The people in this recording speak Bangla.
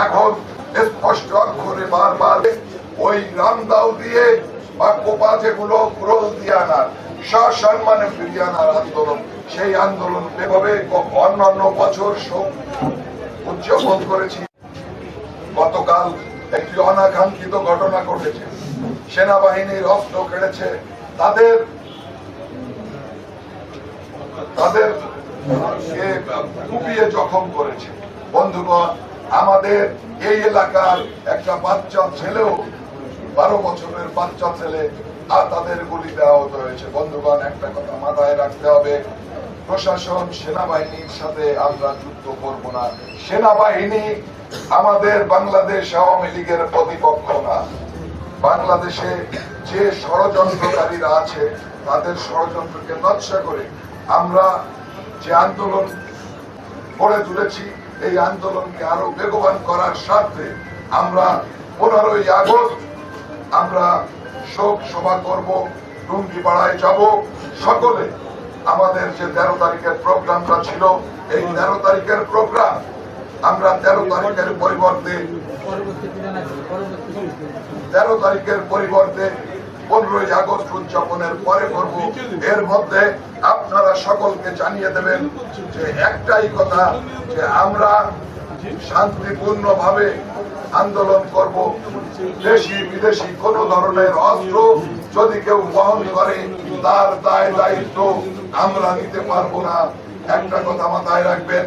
এখন স্পষ্ট অক্ষরে বারবার ওই রামদাও দিয়ে বা কোপা যেগুলো ক্রোল দিয়ে আনার সসম্মানে ফিরিয়ে আনার আন্দোলন, সেই আন্দোলন এভাবে অন্যান্য বছর উদযাপন করেছি। গতকাল একটি অনাকাঙ্ক্ষিত ঘটনা ঘটেছে, সেনাবাহিনীর অস্ত্র কেড়েছে, তাদের কুপিয়ে জখম করেছে। বন্ধুগণ, আমাদের এই এলাকার একটা বাচ্চা ছেলেও 12 বছরের বাচ্চা ছেলে আর তাদের গুলিতে আহত হয়েছে। বন্ধুগণ, একটা কথা মাথায় রাখতে হবে, প্রশাসন সেনাবাহিনীর সাথে আমরা যুদ্ধ করব না। সেনাবাহিনী আমাদের বাংলাদেশ আওয়ামী লীগের প্রতিপক্ষ না। বাংলাদেশে যে ষড়যন্ত্রকারীরা আছে তাদের ষড়যন্ত্রকে নস্যা করে আমরা যে আন্দোলন গড়ে তুলেছি, এই আন্দোলনকে আরো বেগবান করার স্বার্থে আমরা 15ই আগস্ট আমরা শোক সভা করব, টুঙ্গিপাড়ায় যাব। সকলে আমাদের যে 13 তারিখের প্রোগ্রামটা ছিল, এই 13 তারিখের প্রোগ্রাম আমরা 13 তারিখের পরিবর্তে 15ই আগস্ট উদযাপনের পরে করব। এর মধ্যে আপনারা সকলকে জানিয়ে দেবেন যে একটাই কথা, যে আমরা শান্তিপূর্ণ ভাবে আন্দোলন করব। দেশি বিদেশি কোন ধরনের অস্ত্র যদি কেউ বহন করে তার দায় দায়িত্ব আমরা নিতে পারবো না। একটা কথা মাথায় রাখবেন,